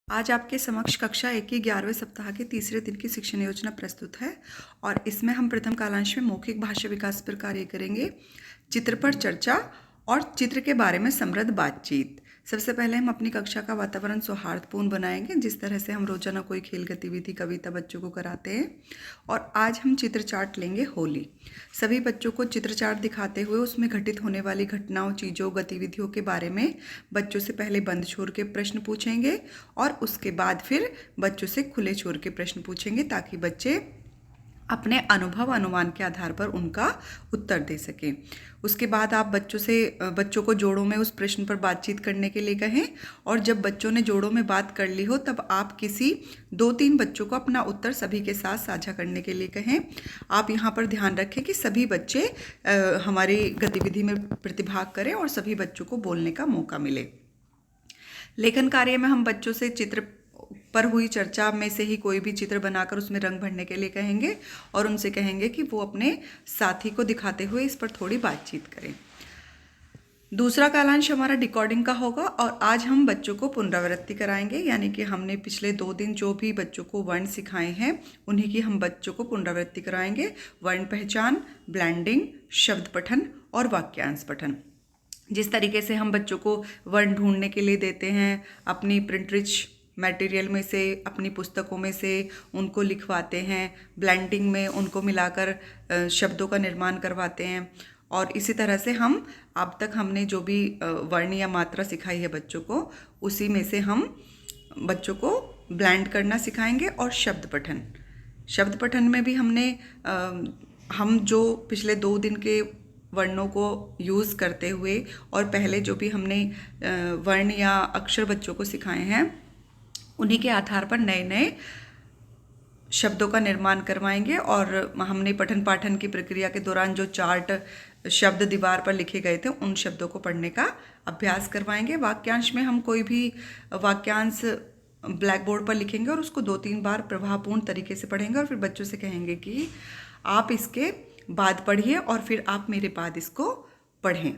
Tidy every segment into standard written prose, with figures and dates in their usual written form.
आज आपके समक्ष कक्षा 1 की 11वें सप्ताह के तीसरे दिन की शिक्षण योजना प्रस्तुत है और इसमें हम प्रथम कालांश में मौखिक भाषा विकास पर कार्य करेंगे, चित्र पर चर्चा और चित्र के बारे में समृद्ध बातचीत। सबसे पहले हम अपनी कक्षा का वातावरण सौहार्दपूर्ण बनाएंगे, जिस तरह से हम रोजाना कोई खेल गतिविधि कविता बच्चों को कराते हैं। और आज हम चित्र चार्ट लेंगे होली। सभी बच्चों को चित्र चार्ट दिखाते हुए उसमें घटित होने वाली घटनाओं, चीज़ों, गतिविधियों के बारे में बच्चों से पहले बंद छोर के प्रश्न पूछेंगे और उसके बाद फिर बच्चों से खुले छोर के प्रश्न पूछेंगे, ताकि बच्चे अपने अनुभव अनुमान के आधार पर उनका उत्तर दे सकें। उसके बाद आप बच्चों को जोड़ों में उस प्रश्न पर बातचीत करने के लिए कहें और जब बच्चों ने जोड़ों में बात कर ली हो तब आप किसी 2-3 बच्चों को अपना उत्तर सभी के साथ साझा करने के लिए कहें। आप यहाँ पर ध्यान रखें कि सभी बच्चे हमारी गतिविधि में प्रतिभाग करें और सभी बच्चों को बोलने का मौका मिले। लेखन कार्य में हम बच्चों से चित्र पर हुई चर्चा में से ही कोई भी चित्र बनाकर उसमें रंग भरने के लिए कहेंगे और उनसे कहेंगे कि वो अपने साथी को दिखाते हुए इस पर थोड़ी बातचीत करें। दूसरा कालांश हमारा डिकोडिंग का होगा और आज हम बच्चों को पुनरावृत्ति कराएंगे, यानी कि हमने पिछले 2 दिन जो भी बच्चों को वर्ण सिखाए हैं उन्हीं की हम बच्चों को पुनरावृत्ति कराएंगे। वर्ण पहचान, ब्लैंडिंग, शब्द पठन और वाक्यांश पठन। जिस तरीके से हम बच्चों को वर्ण ढूंढने के लिए देते हैं, अपनी प्रिंट रिच मटेरियल में से, अपनी पुस्तकों में से उनको लिखवाते हैं, ब्लेंडिंग में उनको मिलाकर शब्दों का निर्माण करवाते हैं, और इसी तरह से हम अब तक हमने जो भी वर्ण या मात्रा सिखाई है बच्चों को, उसी में से हम बच्चों को ब्लेंड करना सिखाएंगे। और शब्द पठन में भी हम जो पिछले 2 दिन के वर्णों को यूज़ करते हुए और पहले जो भी हमने वर्ण या अक्षर बच्चों को सिखाए हैं उन्हीं के आधार पर नए नए शब्दों का निर्माण करवाएंगे। और हमने पठन पाठन की प्रक्रिया के दौरान जो चार्ट शब्द दीवार पर लिखे गए थे उन शब्दों को पढ़ने का अभ्यास करवाएंगे। वाक्यांश में हम कोई भी वाक्यांश ब्लैक बोर्ड पर लिखेंगे और उसको 2-3 बार प्रभावपूर्ण तरीके से पढ़ेंगे और फिर बच्चों से कहेंगे कि आप इसके बाद पढ़िए और फिर आप मेरे बाद इसको पढ़ें।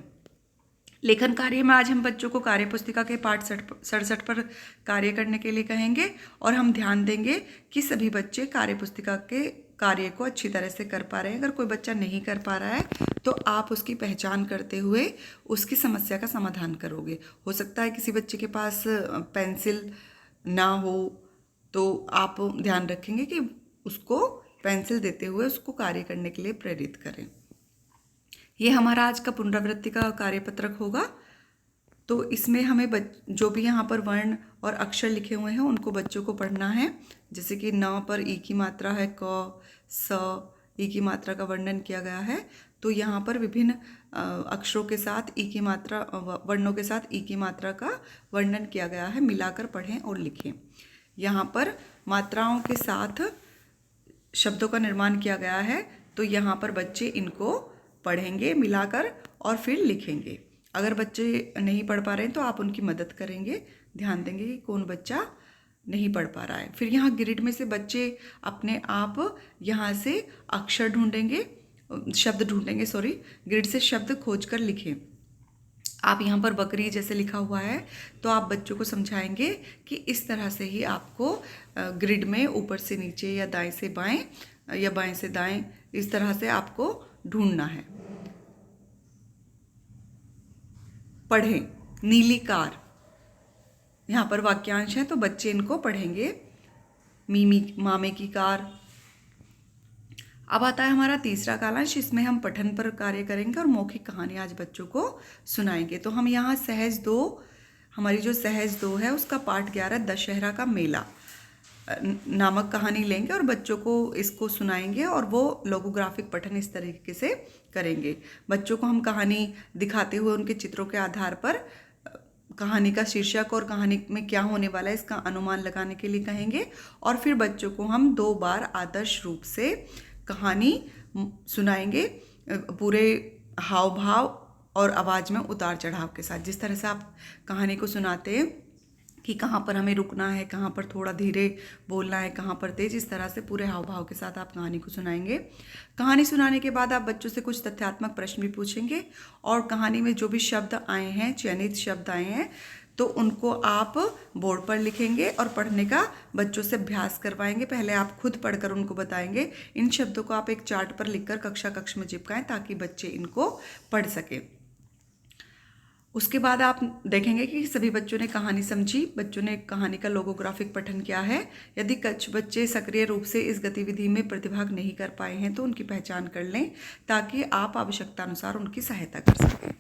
लेखन कार्य में आज हम बच्चों को कार्य पुस्तिका के पाठ 67 पर कार्य करने के लिए कहेंगे और हम ध्यान देंगे कि सभी बच्चे कार्य पुस्तिका के कार्य को अच्छी तरह से कर पा रहे हैं। अगर कोई बच्चा नहीं कर पा रहा है तो आप उसकी पहचान करते हुए उसकी समस्या का समाधान करोगे। हो सकता है किसी बच्चे के पास पेंसिल ना हो, तो आप ध्यान रखेंगे कि उसको पेंसिल देते हुए उसको कार्य करने के लिए प्रेरित करें। ये हमारा आज का पुनरावृत्ति का कार्यपत्रक होगा। तो इसमें हमें जो भी यहाँ पर वर्ण और अक्षर लिखे हुए हैं उनको बच्चों को पढ़ना है। जैसे कि न पर ई की मात्रा है, क, स, ई की मात्रा का वर्णन किया गया है। तो यहाँ पर विभिन्न अक्षरों के साथ ई की मात्रा, वर्णों के साथ ई की मात्रा का वर्णन किया गया है। मिलाकर पढ़ें और लिखें। यहाँ पर मात्राओं के साथ शब्दों का निर्माण किया गया है, तो यहाँ पर बच्चे इनको पढ़ेंगे मिलाकर और फिर लिखेंगे। अगर बच्चे नहीं पढ़ पा रहे हैं तो आप उनकी मदद करेंगे, ध्यान देंगे कि कौन बच्चा नहीं पढ़ पा रहा है। फिर यहाँ ग्रिड में से बच्चे अपने आप यहाँ से अक्षर ढूंढेंगे, शब्द ढूंढेंगे, ग्रिड से शब्द खोजकर लिखें। आप यहाँ पर बकरी जैसे लिखा हुआ है तो आप बच्चों को समझाएंगे कि इस तरह से ही आपको ग्रिड में ऊपर से नीचे या दाएं से बाएं या बाएं से दाएं इस तरह से आपको ढूंढना है। पढ़ें। नीली कार, यहाँ पर वाक्यांश है तो बच्चे इनको पढ़ेंगे। मामे की कार। अब आता है हमारा तीसरा कालांश। इसमें हम पठन पर कार्य करेंगे और मौखिक कहानी आज बच्चों को सुनाएंगे। तो हम यहाँ हमारी जो सहज 2 है उसका पाठ 11 दशहरा का मेला नामक कहानी लेंगे और बच्चों को इसको सुनाएंगे और वो लोगोग्राफिक पठन इस तरीके से करेंगे। बच्चों को हम कहानी दिखाते हुए उनके चित्रों के आधार पर कहानी का शीर्षक और कहानी में क्या होने वाला है इसका अनुमान लगाने के लिए कहेंगे और फिर बच्चों को हम 2 बार आदर्श रूप से कहानी सुनाएंगे, पूरे हाव भाव और आवाज़ में उतार चढ़ाव के साथ। जिस तरह से आप कहानी को सुनाते हैं कि कहाँ पर हमें रुकना है, कहाँ पर थोड़ा धीरे बोलना है, कहाँ पर तेज, इस तरह से पूरे हाव भाव के साथ आप कहानी को सुनाएंगे। कहानी सुनाने के बाद आप बच्चों से कुछ तथ्यात्मक प्रश्न भी पूछेंगे और कहानी में जो भी शब्द आए हैं, चयनित शब्द आए हैं, तो उनको आप बोर्ड पर लिखेंगे और पढ़ने का बच्चों से अभ्यास करवाएंगे। पहले आप खुद पढ़कर उनको बताएंगे। इन शब्दों को आप एक चार्ट पर लिखकर कक्षा कक्ष में चिपकाएं ताकि बच्चे इनको पढ़ सकें। उसके बाद आप देखेंगे कि सभी बच्चों ने कहानी समझी, बच्चों ने कहानी का लोगोग्राफिक पठन किया है। यदि कुछ बच्चे सक्रिय रूप से इस गतिविधि में प्रतिभाग नहीं कर पाए हैं तो उनकी पहचान कर लें ताकि आप आवश्यकता अनुसार उनकी सहायता कर सकें।